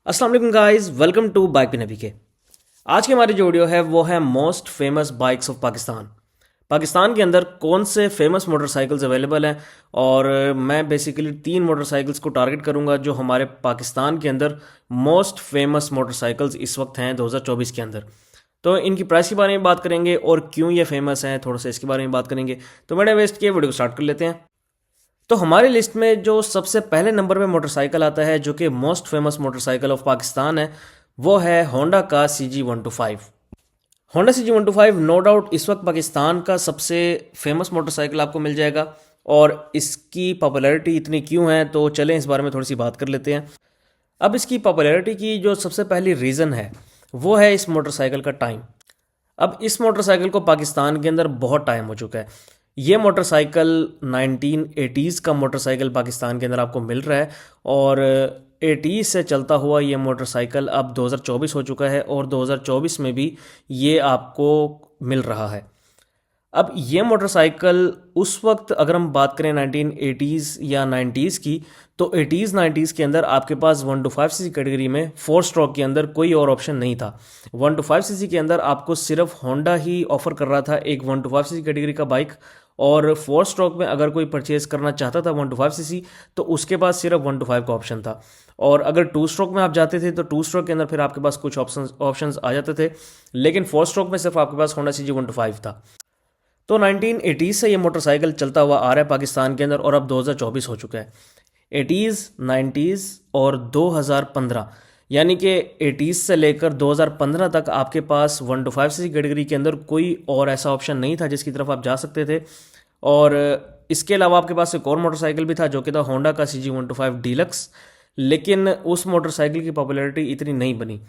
अस्सलाम वालेकुम guys, welcome to bike पे नबी के। आज की हमारी जो वीडियो है वो है most famous bikes of Pakistan. Pakistan के अंदर कौन से फेमस मोटरसाइकिल्स अवेलेबल हैं और मैं बेसिकली 3 मोटरसाइकिल्स को टारगेट करूंगा जो हमारे पाकिस्तान के अंदर मोस्ट फेमस मोटरसाइकिल्स इस वक्त हैं 2024 के अंदर। तो इनकी प्राइस के बारे में बात करेंगे और क्यों ये फेमस हैं, थोड़ा सा इसके बारे में बात करेंगे। तो मैंने वेस्ट किए, वीडियो को स्टार्ट कर लेते हैं। तो हमारी लिस्ट में जो सबसे पहले नंबर पे मोटरसाइकिल आता है जो कि most famous motorcycle of Pakistan है वो है होंडा का CG125। Honda CG125 no doubt इस वक्त पाकिस्तान का सबसे फेमस मोटरसाइकिल आपको मिल जाएगा। और इसकी पॉपुलैरिटी इतनी क्यों है, तो चलें इस बारे में थोड़ी सी बात कर लेते हैं। अब इसकी पॉपुलैरिटी की जो सबसे पहली रीज़न है वो है इस मोटरसाइकिल का टाइम। अब इस मोटरसाइकिल को पाकिस्तान के अंदर बहुत टाइम हो चुका है। ये मोटरसाइकिल 1980s का मोटरसाइकिल पाकिस्तान के अंदर आपको मिल रहा है और 80s से चलता हुआ ये मोटरसाइकिल अब 2024 हो चुका है और 2024 में भी ये आपको मिल रहा है। अब ये मोटरसाइकिल उस वक्त अगर हम बात करें 1980s या 90s की, तो 80s 90s के अंदर आपके पास 125cc कैटेगरी में 4 स्ट्रोक के अंदर कोई और ऑप्शन नहीं था। 125cc के अंदर आपको सिर्फ होंडा ही ऑफर कर रहा था एक 125cc कैटेगरी का बाइक। और 4 स्ट्रोक में अगर कोई परचेज करना चाहता था 125cc तो उसके पास सिर्फ 125 का ऑप्शन था। और अगर 2 स्ट्रोक में आप जाते थे तो 2 स्ट्रोक के अंदर फिर आपके पास कुछ ऑप्शंस आ जाते थे, लेकिन 4 स्ट्रोक में सिर्फ आपके पास होंडा CG125 था। तो 1980 से ये मोटरसाइकिल चलता हुआ आ रहा है पाकिस्तान के अंदर और अब 2024 हो चुका है। 80s 90s और 2015 यानी कि 80s से लेकर 2015 तक आपके पास 125cc कैटेगरी के अंदर कोई और ऐसा ऑप्शन नहीं था जिसकी तरफ आप जा सकते थे। और इसके अलावा आपके पास एक और मोटरसाइकिल भी था जो कि था होंडा का CG125 डीलक्स, लेकिन उस मोटरसाइकिल की पॉपुलैरिटी इतनी नहीं बनी।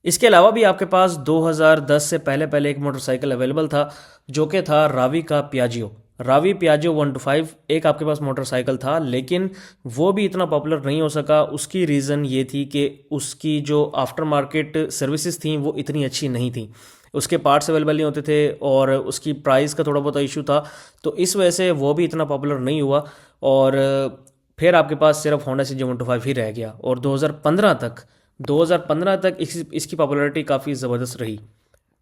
इसके अलावा भी आपके पास 2010 से पहले पहले एक मोटरसाइकिल अवेलेबल था जो कि था रावी का पियाजियो। रावी पियाजियो 125 एक आपके पास मोटरसाइकिल था, लेकिन वो भी इतना पॉपुलर नहीं हो सका। उसकी रीज़न ये थी कि उसकी जो आफ्टर मार्केट सर्विसेज थी वो इतनी अच्छी नहीं थी, उसके पार्ट्स अवेलेबल नहीं होते थे और उसकी प्राइस का थोड़ा बहुत इशू था। तो इस वजह से वो भी इतना पॉपुलर नहीं हुआ और फिर आपके पास सिर्फ होंडा CG125 ही रह गया। और 2015 तक इसकी पॉपुलैरिटी काफ़ी ज़बरदस्त रही।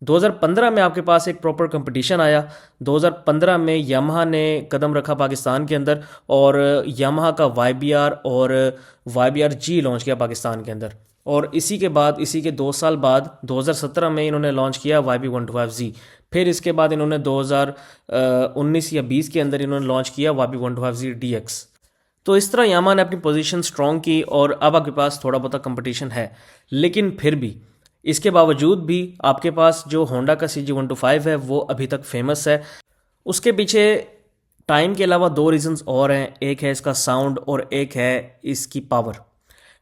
2015 में आपके पास एक प्रॉपर कंपटीशन आया। 2015 में यामाहा ने कदम रखा पाकिस्तान के अंदर और यामाहा का YBR और YBR G लॉन्च किया पाकिस्तान के अंदर। और इसी के 2 साल बाद 2017 में इन्होंने लॉन्च किया YB125Z। फिर इसके बाद इन्होंने 2019 या 20 के अंदर इन्होंने लॉन्च किया YB125Z DX। तो इस तरह यामाहा ने अपनी पोजीशन स्ट्रॉन्ग की और अब आपके पास थोड़ा बहुत कंपटीशन है, लेकिन फिर भी इसके बावजूद भी आपके पास जो होंडा का CG125 है वो अभी तक फेमस है। उसके पीछे टाइम के अलावा 2 रीजंस और हैं, एक है इसका साउंड और एक है इसकी पावर।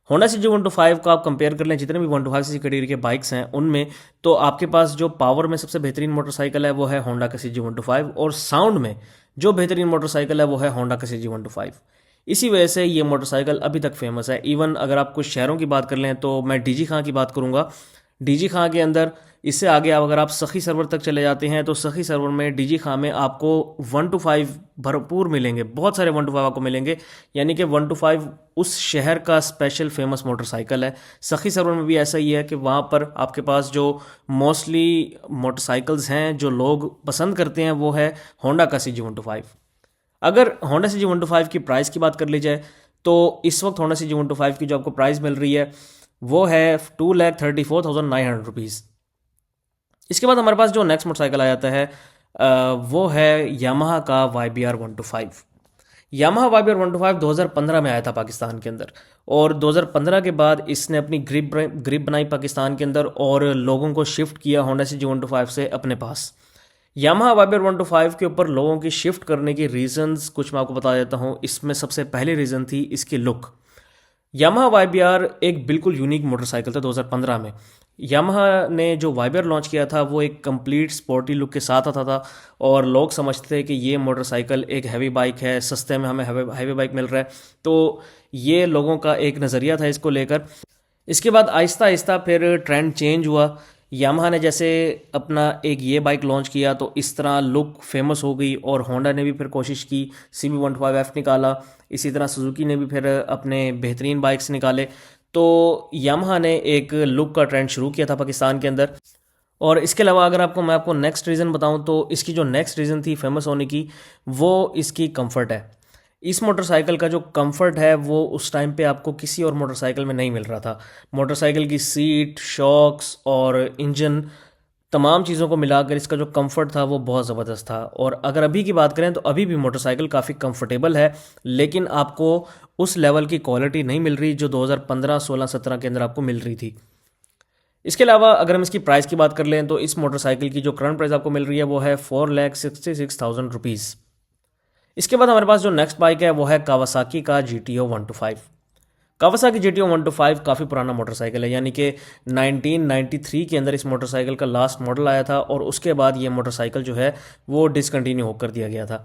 होंडा CG125 को आप कंपेयर कर लें जितने भी 125cc कैटेगरी के बाइक्स हैं उनमें, तो आपके पास जो पावर में सबसे बेहतरीन मोटरसाइकिल है वो है होंडा का CG125 और साउंड में जो बेहतरीन मोटरसाइकिल है वो है होंडा का CG125। इसी वजह से ये मोटरसाइकिल अभी तक फेमस है। इवन अगर आप कुछ शहरों की बात कर लें तो मैं डीजी खां की बात करूंगा। डीजी खां के अंदर इससे आगे अगर आप सखी सर्वर तक चले जाते हैं तो सखी सर्वर में डीजी खां में आपको 125 भरपूर मिलेंगे, बहुत सारे 125 आपको मिलेंगे। यानी कि 125 उस शहर का स्पेशल फेमस मोटरसाइकिल है। सखी सर्वर में भी ऐसा ही है कि वहाँ पर आपके पास जो मोस्टली मोटरसाइकिल्स हैं जो लोग पसंद करते हैं वो है होंडा का CG125। अगर होंडा CG125 की प्राइस की बात कर ली जाए तो इस वक्त होंडा CG125 की जो आपको प्राइस मिल रही है वो है 2,34,900 रुपीज़। इसके बाद हमारे पास जो नेक्स्ट मोटरसाइकिल आ जाता है वो है यामाहा का YBR125। यामाहा YBR125 2015 में आया था पाकिस्तान के अंदर और 2015 के बाद इसने अपनी ग्रिप बनाई पाकिस्तान के अंदर और लोगों को शिफ्ट किया होंडा CG125 से अपने पास। यामाहा YBR125 के ऊपर लोगों की शिफ्ट करने की रीजंस कुछ मैं आपको बता देता हूँ। इसमें सबसे पहली रीज़न थी इसकी लुक। यामाहा YBR एक बिल्कुल यूनिक मोटरसाइकिल था 2015 में। यामाहा ने जो YBR लॉन्च किया था वो एक कंप्लीट स्पोर्टी लुक के साथ आता था और लोग समझते थे कि ये मोटरसाइकिल एक हैवी बाइक है, सस्ते में हमें हैवी बाइक मिल रहा है। तो ये लोगों का एक नज़रिया था इसको लेकर। इसके बाद आहिस्ता आहिस्ता फिर ट्रेंड चेंज हुआ। यामाहा ने जैसे अपना एक ये बाइक लॉन्च किया तो इस तरह लुक फेमस हो गई और होंडा ने भी फिर कोशिश की, CB125F निकाला। इसी तरह सुजुकी ने भी फिर अपने बेहतरीन बाइक्स निकाले। तो यामाहा ने एक लुक का ट्रेंड शुरू किया था पाकिस्तान के अंदर। और इसके अलावा अगर मैं आपको नेक्स्ट रीज़न बताऊं तो इसकी जो नेक्स्ट रीज़न थी फेमस होने की, वो इसकी कंफर्ट है। इस मोटरसाइकिल का जो कंफर्ट है वो उस टाइम पे आपको किसी और मोटरसाइकिल में नहीं मिल रहा था। मोटरसाइकिल की सीट, शॉक्स और इंजन, तमाम चीज़ों को मिलाकर इसका जो कंफर्ट था वो बहुत ज़बरदस्त था। और अगर अभी की बात करें तो अभी भी मोटरसाइकिल काफ़ी कंफर्टेबल है, लेकिन आपको उस लेवल की क्वालिटी नहीं मिल रही जो 2015, 16, 17 के अंदर आपको मिल रही थी। इसके अलावा अगर हम इसकी प्राइस की बात कर लें तो इस मोटरसाइकिल की जो करंट प्राइस आपको मिल रही है वो है 4,66,000 रुपीज़। इसके बाद हमारे पास जो नेक्स्ट बाइक है वो है कावासाकी का GTO 125। कावासाकी GTO 125 काफ़ी पुराना मोटरसाइकिल है, यानी कि 1993 के अंदर इस मोटरसाइकिल का लास्ट मॉडल आया था और उसके बाद ये मोटरसाइकिल जो है वो डिसकंटिन्यू होकर दिया गया था।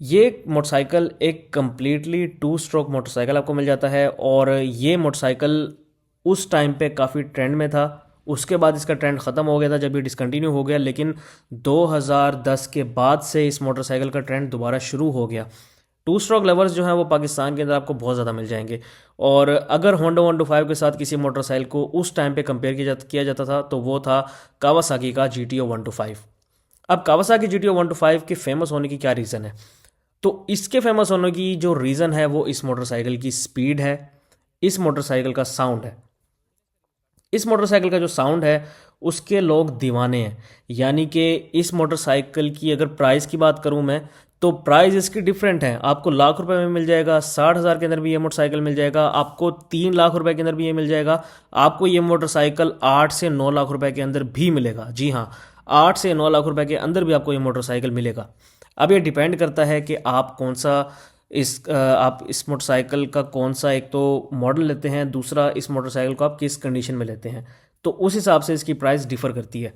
ये मोटरसाइकिल एक कम्प्लीटली 2 स्ट्रोक मोटरसाइकिल आपको मिल जाता है और ये मोटरसाइकिल उस टाइम पे काफ़ी ट्रेंड में था। उसके बाद इसका ट्रेंड ख़त्म हो गया था जब ये डिसकंटिन्यू हो गया, लेकिन 2010 के बाद से इस मोटरसाइकिल का ट्रेंड दोबारा शुरू हो गया। 2 स्ट्रोक लवर्स जो हैं वो पाकिस्तान के अंदर आपको बहुत ज़्यादा मिल जाएंगे। और अगर होंडा 125 के साथ किसी मोटरसाइकिल को उस टाइम पे कंपेयर किया जाता था तो वो था कावासाकी का GTO 125। अब कावासाकी GTO 125 के फेमस होने की क्या रीज़न है? तो इसके फेमस होने की जो रीज़न है वो इस मोटरसाइकिल की स्पीड है, इस मोटरसाइकिल का साउंड है। इस मोटरसाइकिल का जो साउंड है उसके लोग दीवाने हैं। यानी कि इस मोटरसाइकिल की अगर प्राइस की बात करूं मैं, तो प्राइस इसकी डिफरेंट है। आपको लाख रुपए में मिल जाएगा, 60,000 के अंदर भी ये मोटरसाइकिल मिल जाएगा, आपको 3 लाख रुपए के अंदर भी ये मिल जाएगा, आपको ये मोटरसाइकिल 8 से 9 लाख रुपए के अंदर भी मिलेगा। जी हाँ, 8 से 9 लाख रुपए के अंदर भी आपको ये मोटरसाइकिल मिलेगा। अब ये डिपेंड करता है कि आप कौन सा आप इस मोटरसाइकिल का कौन सा एक तो मॉडल लेते हैं, दूसरा इस मोटरसाइकिल को आप किस कंडीशन में लेते हैं, तो उस हिसाब से इसकी प्राइस डिफ़र करती है।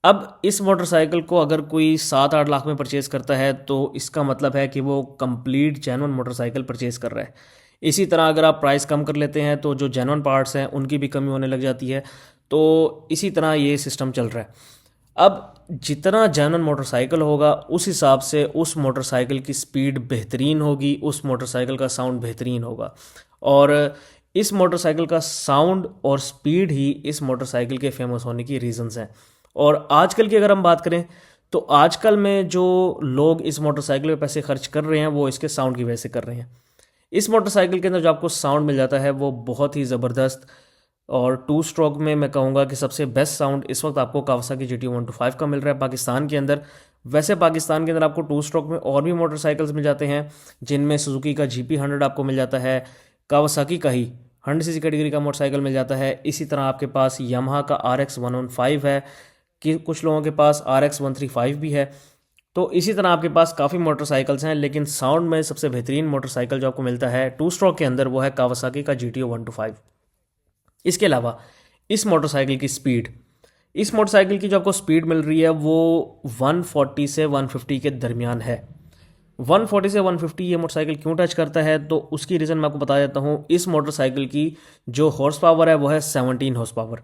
अब इस मोटरसाइकिल को अगर कोई 7-8 लाख में परचेज़ करता है तो इसका मतलब है कि वो कंप्लीट जेन्युइन मोटरसाइकिल परचेज़ कर रहा है। इसी तरह अगर आप प्राइस कम कर लेते हैं तो जो जेन्युइन पार्ट्स हैं उनकी भी कमी होने लग जाती है। तो इसी तरह ये सिस्टम चल रहा है। अब जितना जेन्युइन मोटरसाइकिल होगा उस हिसाब से उस मोटरसाइकिल की स्पीड बेहतरीन होगी, उस मोटरसाइकिल का साउंड बेहतरीन होगा। और इस मोटरसाइकिल का साउंड और स्पीड ही इस मोटरसाइकिल के फेमस होने की रीजंस हैं। और आजकल की अगर हम बात करें तो आजकल में जो लोग इस मोटरसाइकिल पे पैसे खर्च कर रहे हैं वो इसके साउंड की वजह से कर रहे हैं। इस मोटरसाइकिल के अंदर जो आपको साउंड मिल जाता है वो बहुत ही ज़बरदस्त, और 2 स्ट्रोक में मैं कहूँगा कि सबसे बेस्ट साउंड इस वक्त आपको कावासाकी GTO 125 का मिल रहा है पाकिस्तान के अंदर। वैसे पाकिस्तान के अंदर आपको 2 स्ट्रोक में और भी मोटरसाइकिल्स मिल जाते हैं, जिनमें सुजुकी का GP100 आपको मिल जाता है, कावासाकी का ही 100cc कैटेगरी का मोटरसाइकिल मिल जाता है। इसी तरह आपके पास यामाहा का RX 115 है, कि कुछ लोगों के पास RX 135 भी है। तो इसी तरह आपके पास काफ़ी मोटरसाइकिल्स हैं, लेकिन साउंड में सबसे बेहतरीन मोटरसाइकिल जो आपको मिलता है 2 स्ट्रोक के अंदर वो है कावासाकी का GTO 125। इसके अलावा इस मोटरसाइकिल की स्पीड, इस मोटरसाइकिल की जो आपको स्पीड मिल रही है वो 140 से 150 के दरमियान है। 140 से 150 ये मोटरसाइकिल क्यों टच करता है तो उसकी रीज़न मैं आपको बता देता हूँ। इस मोटरसाइकिल की जो हॉर्स पावर है वो है 17 हॉर्स पावर।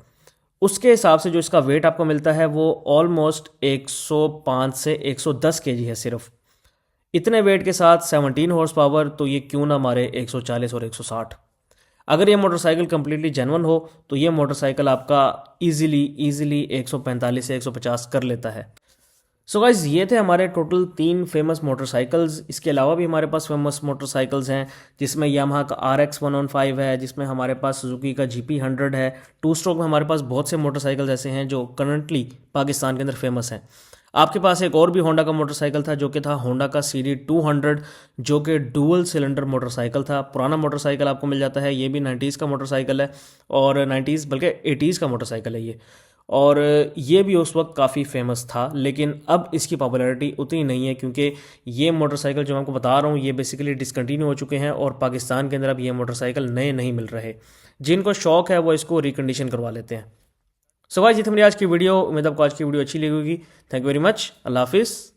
उसके हिसाब से जो इसका वेट आपको मिलता है वो ऑलमोस्ट 105 से 110 kg है सिर्फ। इतने वेट के साथ 17 हॉर्स पावर, तो ये क्यों ना मारे 140 और 160। अगर ये मोटरसाइकिल कम्प्लीटली जेन्युइन हो तो ये मोटरसाइकिल आपका इजीली 145 से 150 कर लेता है। सो गाइज, ये थे हमारे टोटल 3 फेमस मोटरसाइकिल्स। इसके अलावा भी हमारे पास फेमस मोटरसाइकिल्स हैं, जिसमें यामाहा का RX 115 है, जिसमें हमारे पास सुजुकी का GP100 है। 2 स्ट्रोक में हमारे पास बहुत से मोटरसाइकिल्स ऐसे हैं जो करंटली पाकिस्तान के अंदर फेमस हैं। आपके पास एक और भी होंडा का मोटरसाइकिल था जो कि था होंडा का CD 200, जो कि डुअल सिलेंडर मोटरसाइकिल था। पुराना मोटरसाइकिल आपको मिल जाता है, ये भी 90s का मोटरसाइकिल है, और 90s बल्कि 80s का मोटरसाइकिल है ये। और ये भी उस वक्त काफ़ी फेमस था, लेकिन अब इसकी पॉपुलैरिटी उतनी नहीं है, क्योंकि ये मोटरसाइकिल जो मैं आपको बता रहा हूँ ये बेसिकली डिसकंटिन्यू हो चुके हैं और पाकिस्तान के अंदर अब ये मोटरसाइकिल नए नहीं मिल रहे। जिनको शौक है वो इसको रिकंडीशन करवा लेते हैं। सो गाइस, ये थी मेरी आज की वीडियो। उम्मीद आपको आज की वीडियो अच्छी लगी होगी। Thank you very much. Allah हाफिज़।